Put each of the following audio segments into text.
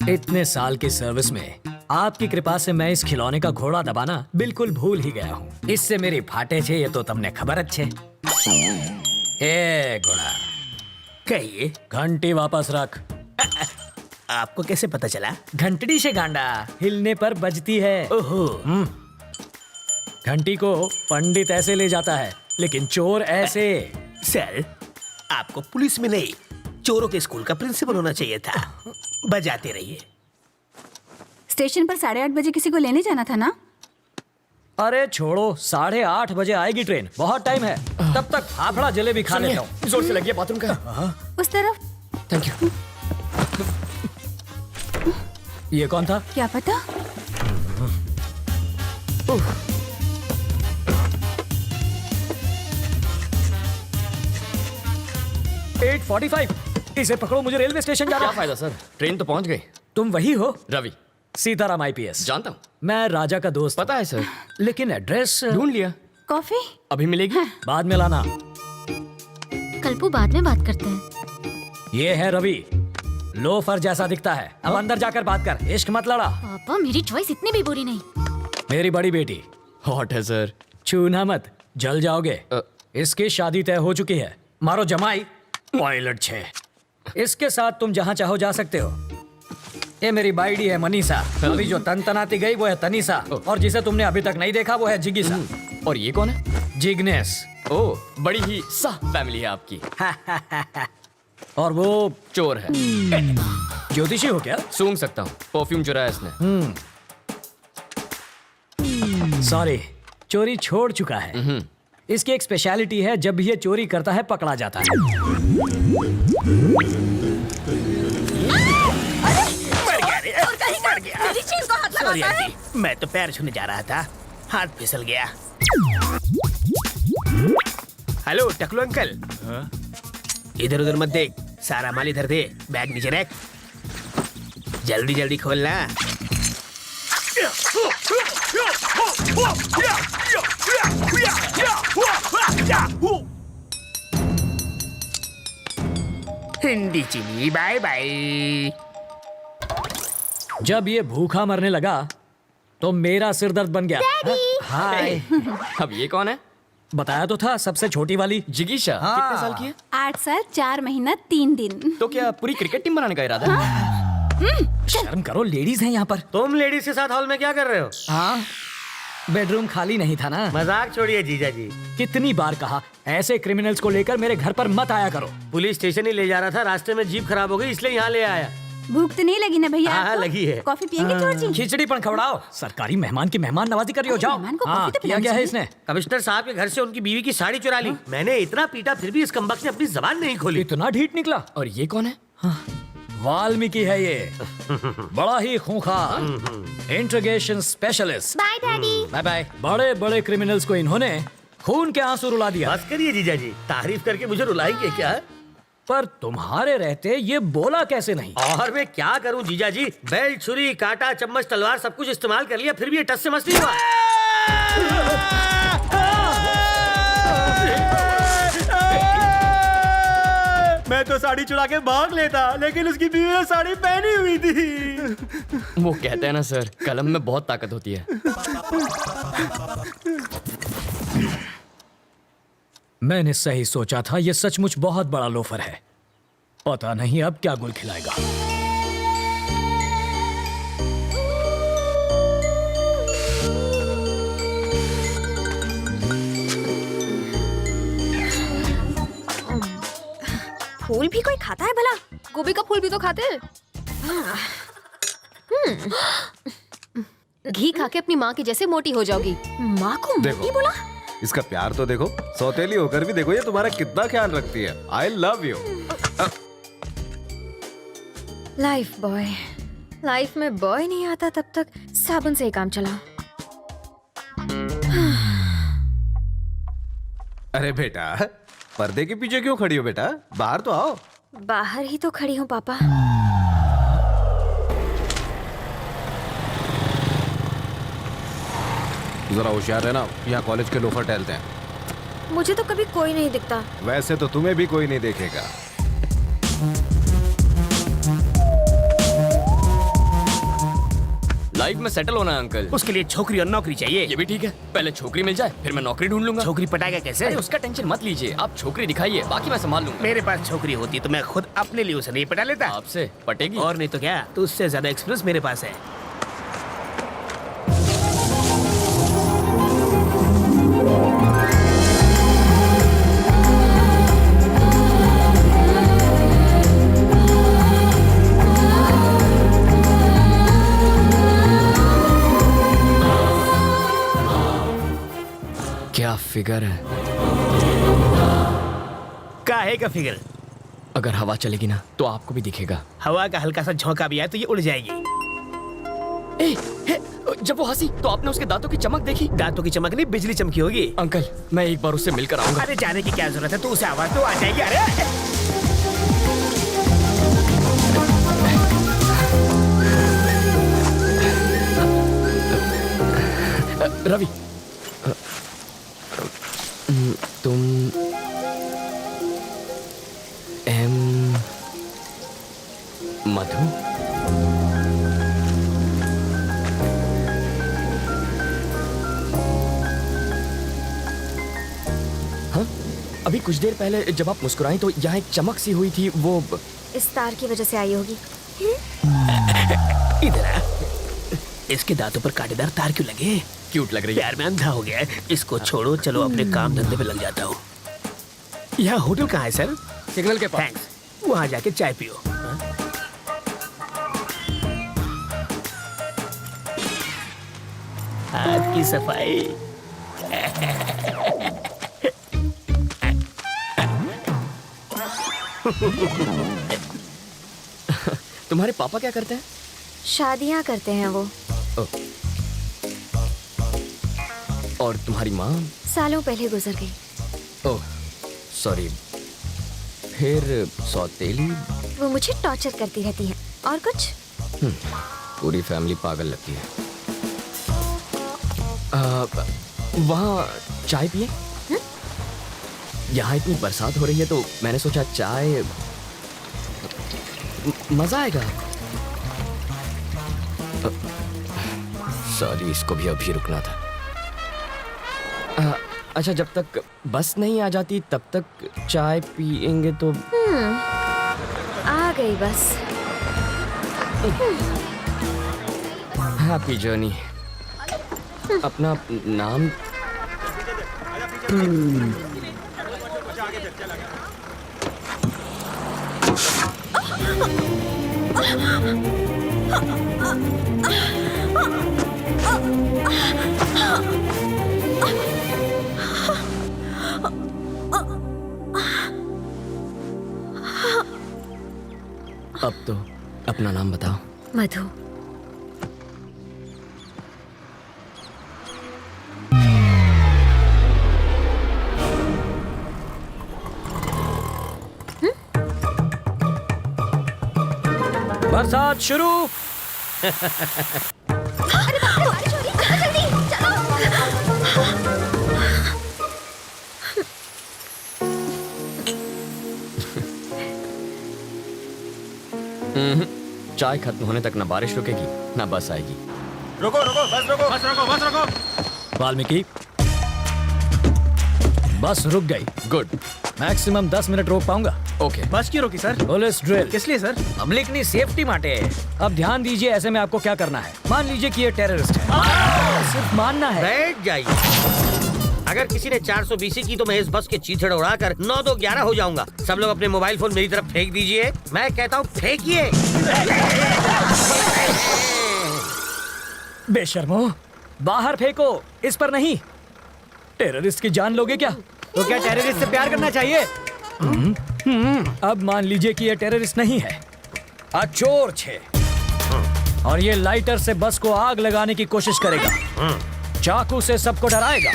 इतने साल की सर्विस में आपकी कृपा से मैं इस खिलौने का घोड़ा दबाना बिल्कुल भूल ही गया हूँ। इससे मेरी फाटे छे ये तो तुमने खबर अच्छे। ए घोड़ा, कहिए, घंटी वापस रख। आपको कैसे पता चला? घंटड़ी से गांडा हिलने पर बजती है। ओहो, घंटी को पंडित ऐसे ले जाता है, लेकिन चोर ऐसे। सर, आपको पुलिस में नहीं, चोरों के स्कूल का प्रिंसिपल होना चाहिए था। बजाते रहिए। स्टेशन पर 8:30 बजे किसी को लेने जाना था ना? अरे छोड़ो, 8:30 बजे आएगी ट्रेन, बहुत टाइम है। तब तक फाफड़ा जलेबी खा लेता हूँ। जोर से लगी है बाथरूम का। उस तरफ। Thank you. ये कौन था? क्या पता। 8:45। इसे पकड़ो, मुझे रेलवे स्टेशन जाना क्या है। फायदा सर, ट्रेन तो पहुंच गई। तुम वही हो? रवि। सीताराम IPS। जानता हूँ। मैं राजा का दोस्त। पता है सर। लेकिन एड्रेस ढूंढ लिया। कॉफी? अभी मिलेगी? बाद में लाना। कल्पू, बाद में बात करते हैं। ये है रवि, लोफर जैसा दिखता है। अब अंदर जाकर बात कर, इश्क मत लड़ा। पापा, मेरी चॉइस इतनी भी बुरी नहीं। मेरी बड़ी बेटी, हॉट है सर। छूना मत, जल जाओगे। इसकी शादी तय हो चुकी है। मारो जमाई, पायलट 6। इसके साथ तुम जहाँ चाहो जा सकते हो। ये मेरी बाइडी है मनीषा। अभी जो तनतनाती गई वो है तनीषा, और जिसे तुमने अभी तक नहीं देखा वो है जिगीसा। और ये कौन है? जिग्नेस। ओह, बड़ी ही सा फैमिली है आपकी। और वो चोर है। ज्योतिषी हो क्या? सूंघ सकता हूँ, परफ्यूम चुराया इसने। सॉरी, चोरी छोड़ चुका है। इसकी एक स्पेशलिटी है, जब भी ये चोरी करता है पकड़ा जाता है। मर गया। मेरी चीज को हाथ सॉरी लगाता है। आंटी, मैं तो पैर छूने जा रहा था, हाथ फिसल गया। हेलो टकलू अंकल। इधर उधर मत देख, सारा माल इधर दे, बैग नीचे रख। जल्दी जल्दी खोलना। हिंदी चीनी बाय बाय। जब ये भूखा मरने लगा तो मेरा सिर दर्द बन गया। हाय। अब ये कौन है? बताया तो था, सबसे छोटी वाली। जिगीशा। हाँ। कितने साल की है? 8 साल 4 महीना 3 दिन। तो क्या पूरी क्रिकेट टीम बनाने का इरादा है? शर्म करो, लेडीज हैं यहाँ पर। तुम लेडीज के साथ हॉल में क्या कर रहे हो? हाँ, बेडरूम खाली नहीं था ना। मजाक छोड़िए जीजा जी। कितनी बार कहा, ऐसे क्रिमिनल्स को लेकर मेरे घर पर मत आया करो। पुलिस स्टेशन ही ले जा रहा था, रास्ते में जीप खराब हो गई इसलिए यहाँ ले आया। भूख तो नहीं लगी ना भैया? हाँ, आपको? लगी है। कॉफी पियेंगे चोर जी? खिचड़ी पण खवड़ाओ। सरकारी मेहमान की मेहमान नवाजी कर रही हो, जाओ। मेहमान को हाँ, कॉफी तो किया पिलानी क्या है चाहिए। इसने? कमिश्नर साहब के घर से उनकी बीवी की साड़ी चुरा ली। मैंने इतना पीटा फिर भी इस कमबख्त ने अपनी जबान नहीं खोली। इतना ढीठ निकला। और ये कौन है? वाल्मीकि है ये, बड़ा ही खूंखार interrogation specialist. Bye daddy. Bye bye. बड़े बड़े क्रिमिनल्स को इन्होंने खून के आंसू रुला दिया। बस करिए जीजा जी, तारीफ करके मुझे रुलाएंगे क्या? पर तुम्हारे रहते ये बोला कैसे नहीं? और मैं क्या करूं जीजा जी, बेल्ट, छुरी, कांटा, चम्मच, तलवार सब कुछ इस्तेमाल कर लिया, फिर भी ये टस से मस नहीं हुआ। मैं तो साड़ी चुरा के भाग लेता, लेकिन उसकी बीवी ने साड़ी पहनी हुई थी। वो कहते हैं ना सर, कलम में बहुत ताकत होती है। मैंने सही सोचा था, ये सचमुच बहुत बड़ा लोफर है। पता नहीं अब क्या गुल खिलाएगा। फूल भी कोई खाता है भला? गोभी का फूल भी तो खाते हैं। घी खा के अपनी माँ की जैसे मोटी हो जाओगी। माँ को मोटी बोला? इसका प्यार तो देखो, सौतेली होकर भी देखो ये तुम्हारा कितना ख्याल रखती है। I love you. Life boy. Life में बॉय नहीं आता तब तक साबुन से ही काम चला। अरे बेटा, पर्दे के पीछे क्यों खड़ी हो बेटा? बाहर तो आओ। बाहर ही तो खड़ी हूँ पापा। जरा होशियार है ना, यहाँ कॉलेज के लोफर टहलते हैं। मुझे तो कभी कोई नहीं दिखता। वैसे तो तुम्हें भी कोई नहीं देखेगा। लाइफ में सेटल होना है अंकल। उसके लिए छोकरी और नौकरी चाहिए। ये भी ठीक है, पहले छोकरी मिल जाए फिर मैं नौकरी ढूंढ लूंगा। छोकरी पटाएगा कैसे? अरे उसका टेंशन मत लीजिए, आप छोकरी दिखाइए, बाकी मैं संभाल लूंगा। मेरे पास छोकरी होती तो मैं खुद अपने लिए उसे नहीं पटा लेता। आपसे पटेगी? और नहीं तो क्या, तो उससे ज्यादा एक्सपीरियंस मेरे पास है। क्या फिगर है। काहे का फिगर? अगर हवा चलेगी ना तो आपको भी दिखेगा। हवा का हल्का सा झोंका भी आए तो ये उड़ जाएगी। ए, हे, जब वो हंसी तो आपने उसके दांतों की चमक देखी? दांतों की चमक नहीं, बिजली चमकी होगी। अंकल मैं एक बार उससे मिलकर आऊंगा। अरे जाने की क्या जरूरत है, तू उसे आवाज तो आ जाएगी। अरे रवि, तुम मधु? हाँ, अभी कुछ देर पहले जब आप मुस्कुराई तो यहाँ एक चमक सी हुई थी, वो इस तार की वजह से आई होगी। इधर आ। इसके दांतों पर कांटेदार तार क्यों लगे? क्यूट लग रही है। प्यार में अंधा हो गया है। इसको छोड़ो, चलो अपने काम धंधे पे लग जाता हूँ। यहाँ होटल कहाँ है सर? सिग्नल के पास। थैंक्स। वहाँ जाके चाय पियो। हाथ की सफाई। तुम्हारे पापा क्या करते हैं? शादियाँ करते हैं वो। और तुम्हारी माँ? सालों पहले गुजर गई। Oh sorry. फिर सौतेली? वो मुझे टॉर्चर करती रहती है। और कुछ? पूरी फैमिली पागल लगती है। वहाँ चाय पिए? यहाँ इतनी बरसात हो रही है तो मैंने सोचा चाय मजा आएगा। सॉरी, इसको भी अभी रुकना था। अच्छा, जब तक बस नहीं आ जाती तब तक चाय पिएंगे तो? आ गई बस। Happy journey. अपना नाम? अब तो अपना नाम बताओ। मधु। बरसात शुरू। चाय खत्म होने तक ना बारिश रुकेगी ना बस आएगी। रुको रुको, बस रुको, बस रुको, बस रुको। वाल्मीकि, बस रुक गई। गुड। मैक्सिमम 10 मिनट रोक पाऊंगा। ओके। बस क्यों रोकी सर? Police drill. किस लिए सर? पब्लिकनी सेफ्टी माटे। अब ध्यान दीजिए, ऐसे में आपको क्या करना है। मान लीजिए कि ये टेररिस्ट है, सिर्फ मानना है। बैठ जाइए। अगर किसी ने 420 की तो मैं इस बस के चीथड़े उड़ाकर 9-2-11 हो जाऊंगा। सब लोग अपने मोबाइल फोन मेरी तरफ फेंक दीजिए। मैं कहता हूँ फेंकिए। बेशर्मो, बाहर फेंको, इस पर नहीं। टेररिस्ट की जान लोगे क्या? तो क्या टेररिस्ट से प्यार करना चाहिए? अब मान लीजिए कि ये टेररिस्ट नहीं है, चोर छे, और ये लाइटर से बस को आग लगाने की कोशिश करेगा, चाकू से सबको डराएगा।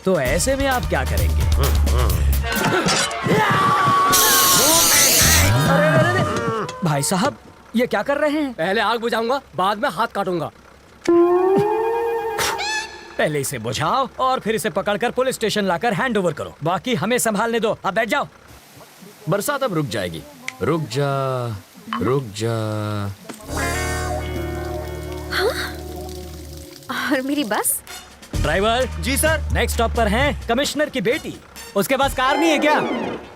तो ऐसे में आप क्या करेंगे? अरे, भाई साहब, ये क्या कर रहे हैं? पहले आग बुझाऊंगा, बाद में हाथ काटूंगा। पहले इसे बुझाओ और फिर इसे पकड़कर पुलिस स्टेशन लाकर हैंड ओवर करो। बाकी हमें संभालने दो। अब बैठ जाओ। बरसात अब रुक जाएगी। रुक जा, रुक जा। और मेरी बस? ड्राइवर जी सर। नेक्स्ट स्टॉप पर है कमिश्नर की बेटी। उसके पास कार नहीं है क्या?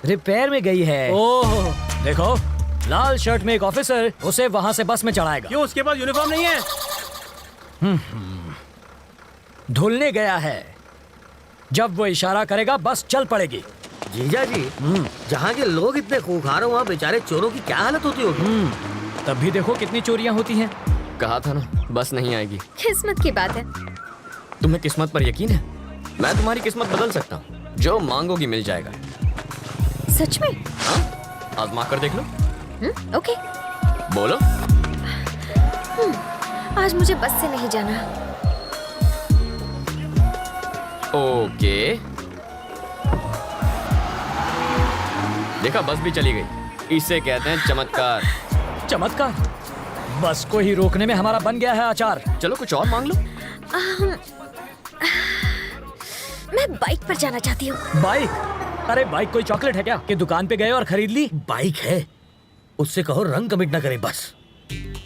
रिपेयर में गई है। ओह देखो, लाल शर्ट में एक ऑफिसर उसे वहां से बस में चढ़ाएगा। क्यों, उसके पास यूनिफॉर्म नहीं है? धुलने गया है। जब वो इशारा करेगा बस चल पड़ेगी। जीजा जी, जहाँ के लोग इतने खूंखार हो वहाँ बेचारे चोरों की क्या हालत होती होगी? तब भी देखो कितनी चोरियां होती हैं। कहा था ना बस नहीं आएगी। किस्मत की बात है। तुम्हें किस्मत पर यकीन है? मैं तुम्हारी किस्मत बदल सकता हूँ। जो मांगोगी मिल जाएगा। सच में? हाँ? आजमा कर देख लो। ओके। बोलो। आज मुझे बस से नहीं जाना। ओके। देखा, बस भी चली गई। इसे कहते हैं चमत्कार। चमत्कार? बस को ही रोकने में हमारा बन गया है अचार। चलो कुछ और मांग लो। मैं बाइक पर जाना चाहती हूँ। बाइक? अरे बाइक कोई चॉकलेट है क्या कि दुकान पे गए और खरीद ली? बाइक है, उससे कहो रंग कमिट ना करे बस।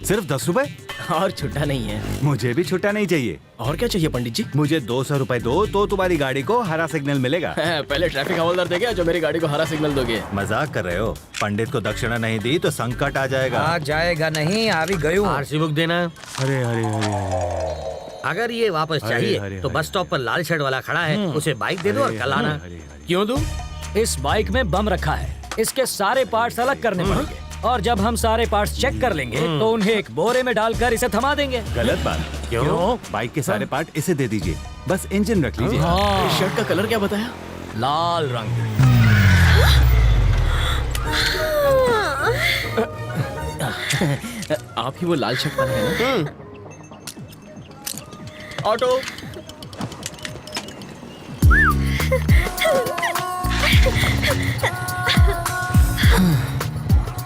सिर्फ 10 रुपए? और छुट्टा नहीं है। मुझे भी छुट्टा नहीं चाहिए। और क्या चाहिए पंडित जी? मुझे 200 रुपए दो तो तुम्हारी गाड़ी को हरा सिग्नल मिलेगा। पहले ट्रैफिक हवलदार देगा जो मेरी गाड़ी को हरा सिग्नल दोगे। मजाक कर रहे हो? पंडित को दक्षिणा नहीं दी तो संकट आ जाएगा। आ जाएगा नहीं, आ भी गई हूँ। आरसी बुक देना। अरे अरे अरे अगर ये वापस चाहिए अरे, तो अरे। बस स्टॉप पर लाल शर्ट वाला खड़ा है, उसे बाइक दे दो और कल आना। क्यों दूं? इस बाइक में बम रखा है, इसके सारे पार्ट्स अलग करने पड़ेंगे और जब हम सारे पार्ट्स चेक कर लेंगे तो उन्हें एक बोरे में डालकर इसे थमा देंगे। गलत बात। क्यों? बाइक के सारे पार्ट इसे दे दीजिए, बस इंजन रख लीजिए। हाँ, शर्ट का कलर क्या बताया? लाल रंग। आप ही वो लाल शर्ट पहने हैं ना? ऑटो।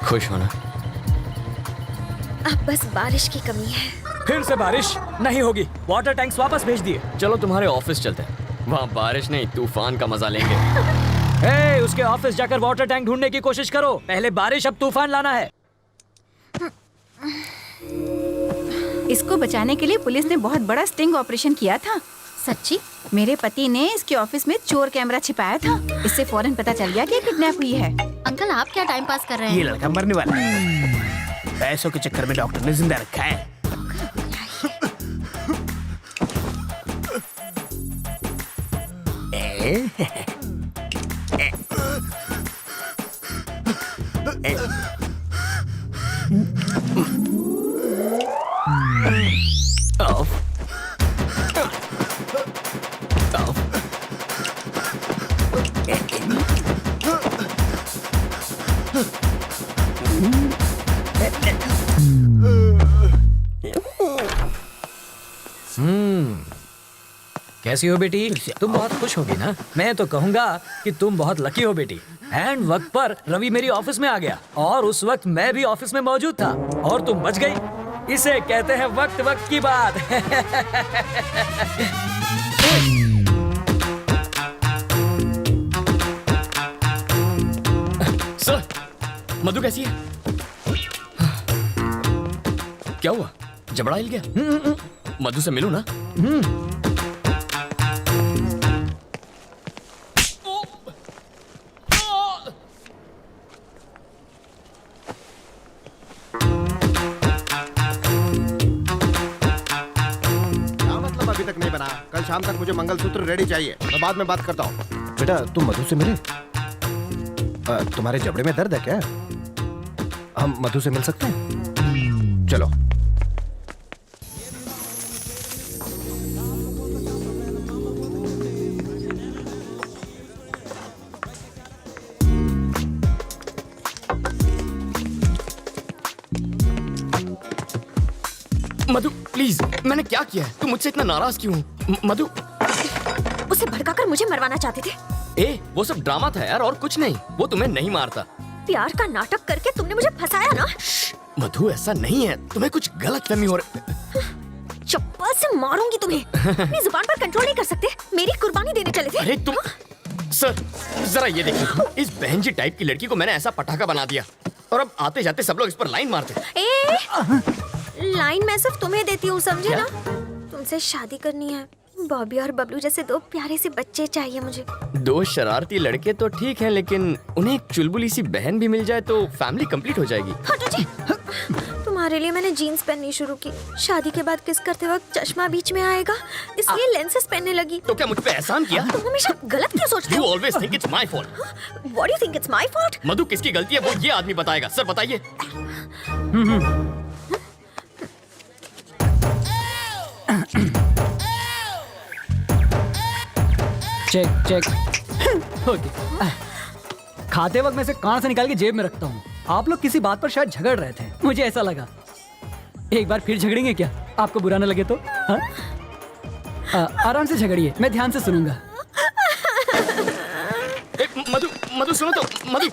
खुश होना। अब बस बारिश की कमी है। फिर से बारिश नहीं होगी। वाटर टैंक्स वापस भेज दिए। चलो तुम्हारे ऑफिस चलते हैं। वहाँ बारिश नहीं तूफान का मजा लेंगे। हे, उसके ऑफिस जाकर वाटर टैंक ढूंढने की कोशिश करो। पहले बारिश अब तूफान लाना है। इसको बचाने के लिए पुलिस ने बहुत बड़ा स्टिंग ऑपरेशन किया था। सच्ची? मेरे पति ने इसके ऑफिस में चोर कैमरा छिपाया था। इससे फौरन पता चल गया कि किडनैप हुई है। अंकल आप क्या टाइम पास कर रहे ये हैं? लड़का मरने वाला है। पैसों के चक्कर में डॉक्टर ने जिंदा रखा है। कैसी हो बेटी? तुम बहुत खुश होगी ना? मैं तो कहूंगा कि तुम बहुत लकी हो बेटी। एंड वक्त पर रवि मेरी ऑफिस में आ गया और उस वक्त मैं भी ऑफिस में मौजूद था और तुम बच गई। इसे कहते हैं वक्त वक्त की बात। सर, मधु कैसी है? क्या हुआ? जबड़ा हिल गया? मधु से मिलूं ना? क्या मतलब अभी तक नहीं बना? कल शाम तक मुझे मंगलसूत्र रेडी चाहिए। मैं बाद में बात करता हूँ। बेटा तुम मधु से मिले? तुम्हारे जबड़े में दर्द है क्या? हम मधु से मिल सकते हैं? चलो। मधु प्लीज, मैंने क्या किया है? तुम मुझसे इतना नाराज क्यों हो? मधु। उसे भड़काकर मुझे मरवाना चाहते थे। ए, वो सब ड्रामा था यार, और कुछ नहीं। वो तुम्हें नहीं मारता। प्यार का नाटक करके तुमने मुझे फंसाया ना? मधु ऐसा नहीं है, तुम्हें कुछ गलत फहमी हो रही। चुप, आज से मारूंगी तुम्हें। अपनी जुबान पर कंट्रोल नहीं कर सकते। मेरी कुर्बानी देने चले थे। अरे तुम सर जरा ये देखिए, इस बहन जी टाइप की लड़की को मैंने ऐसा पटाखा बना दिया और अब आते जाते सब लोग इस पर लाइन मारते। लाइन मैं सिर्फ तुम्हें देती हूँ, समझे ना? तुमसे शादी करनी है। बॉबी और बबलू जैसे दो प्यारे से बच्चे चाहिए मुझे। दो शरारती लड़के तो ठीक हैं, लेकिन उन्हें एक चुलबुली सी बहन भी मिल जाए तो फैमिली कंप्लीट हो जाएगी। हटो जी। तुम्हारे लिए मैंने जीन्स पहननी शुरू की। शादी के बाद किस करते वक्त चश्मा बीच में आएगा, इसलिए लेंसेज पहनने लगी। तो क्या मुझ पे एहसान किया? तुम हमेशा गलत क्यों सोचते You हो? always think it's my fault. What do you think it's my fault? मधु किसकी गलती है वो ये आदमी बताएगा। सर बताइए। Check check. ओके। खाते वक्त मैं इसे कान से निकाल के जेब में रखता हूँ। आप लोग किसी बात पर शायद झगड़ रहे थे, मुझे ऐसा लगा। एक बार फिर झगड़ेंगे क्या? आपको बुरा न लगे तो? हाँ? आराम से झगड़िए, मैं ध्यान से सुनूंगा। मधु मधु सुनो तो। मधु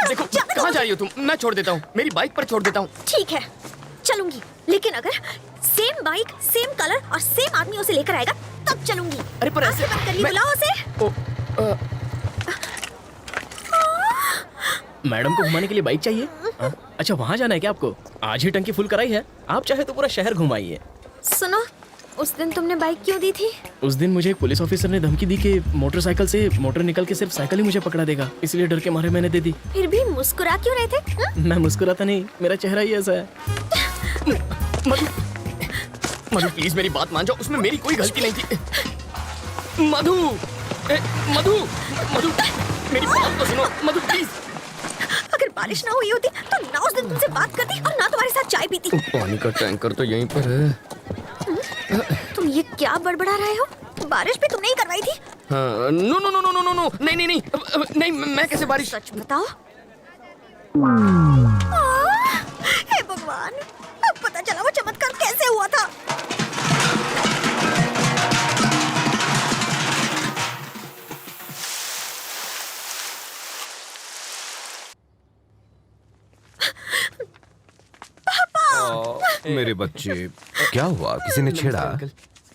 देखो कहाँ जा रही हो तुम? मैं छोड़ देता हूँ, मेरी बाइक पर छोड़ देता हूँ। ठीक है, चलूंगी, लेकिन अगर सेम बाइक, सेम कलर और सेम आदमी उसे लेकर आएगा तब चलूंगी। अरे पर ऐसे आंखें बंद कर ली, बुलाओ उसे। मैडम को घुमाने के लिए बाइक चाहिए? अच्छा वहाँ जाना है क्या आपको? आज ही टंकी फुल कराई है, आप चाहे तो पूरा शहर घुमाइए। सुनो, उस दिन तुमने बाइक क्यों दी थी? उस दिन मुझे एक पुलिस ऑफिसर ने धमकी दी कि मोटरसाइकिल से मोटर निकल के सिर्फ साइकिल ही मुझे पकड़ा देगा, इसलिए डर के मारे मैंने दे दी। फिर भी मुस्कुरा क्यों रहे थे? मैं मुस्कुराता नहीं, मेरा चेहरा ही ऐसा है। मधु मधु प्लीज मेरी बात मान जाओ, उसमें मेरी कोई गलती नहीं थी। मधु मधु मधु मेरी बात तो सुनो। मधु प्लीज। अगर बारिश ना हुई होती तो ना उस दिन तुमसे बात करती और ना तुम्हारे साथ चाय पीती। पानी का टैंकर तो यहीं पर है। तुम ये क्या बड़बड़ा रहे हो? बारिश भी तुमने ही करवाई थी। हाँ, no no no no no no नहीं नहीं नहीं नहीं, मैं कैसे बारिश? सच बताओ। हे भगवान, अब पता चला वो चमत्कार कैसे हुआ था। मेरे बच्चे, क्या हुआ? किसी ने छेड़ा?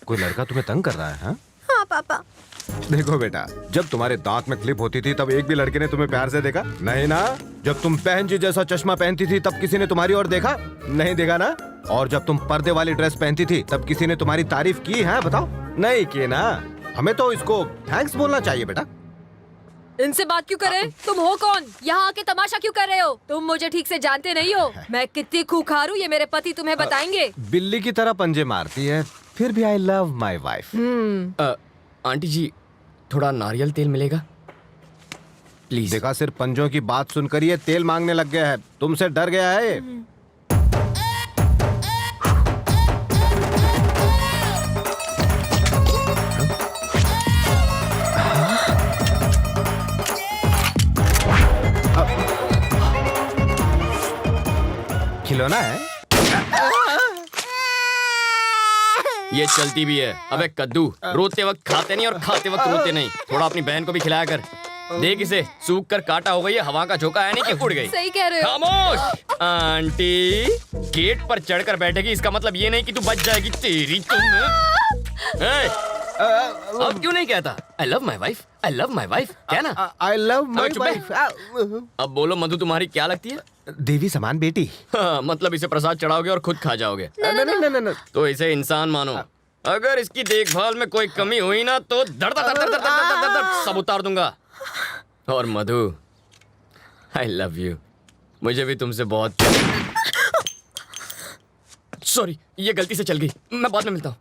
कोई लड़का तुम्हें तंग कर रहा है? हाँ? हाँ पापा। देखो बेटा, जब तुम्हारे दांत में क्लिप होती थी तब एक भी लड़के ने तुम्हें प्यार से देखा? नहीं ना? जब तुम बहन जी जैसा चश्मा पहनती थी तब किसी ने तुम्हारी ओर देखा? नहीं देखा ना? और जब तुम पर्दे वाली ड्रेस पहनती थी तब किसी ने तुम्हारी तारीफ की है? बताओ, नहीं की ना? हमें तो इसको थैंक्स बोलना चाहिए बेटा। इनसे बात क्यों कर रहे? तुम हो कौन? यहाँ आके तमाशा क्यों कर रहे हो? तुम मुझे ठीक से जानते नहीं हो। मैं कितनी खूंखार हूँ ये मेरे पति तुम्हें बताएंगे। बिल्ली की तरह पंजे मारती है, फिर भी I love my wife. Aunty ji थोड़ा नारियल तेल मिलेगा प्लीज? देखा, सिर्फ पंजों की बात सुनकर ये तेल मांगने लग गया है। तुमसे डर गया है। खिलौना है? ये चलती भी है। अबे कद्दू, रोते वक्त खाते नहीं और खाते वक्त रोते नहीं। थोड़ा अपनी बहन को भी खिलाया कर। देख इसे, सूख कर काटा हो गई है, हवा का झोंका है नहीं कि उड़ गई। सही कह रहे हो। खामोश। आंटी गेट पर चढ़कर बैठेगी, इसका मतलब ये नहीं कि तू बच जाएगी। तेरी तुम अब क्यों नहीं कहता आई love my wife, I love my wife? क्या ना? आई लव माई चुप है। वाइफ। अब बोलो मधु तुम्हारी क्या लगती है? देवी समान बेटी। हाँ, मतलब इसे प्रसाद चढ़ाओगे और खुद खा जाओगे? नहीं। तो इसे इंसान मानो। अगर इसकी देखभाल में कोई कमी हुई ना तो दर्द दर्द दर्द दर्द दर्द दर्द सब उतार दूंगा। और मधु आई लव यू, मुझे भी तुमसे बहुत। सॉरी, ये गलती से चल गई, मैं बाद में मिलता हूँ।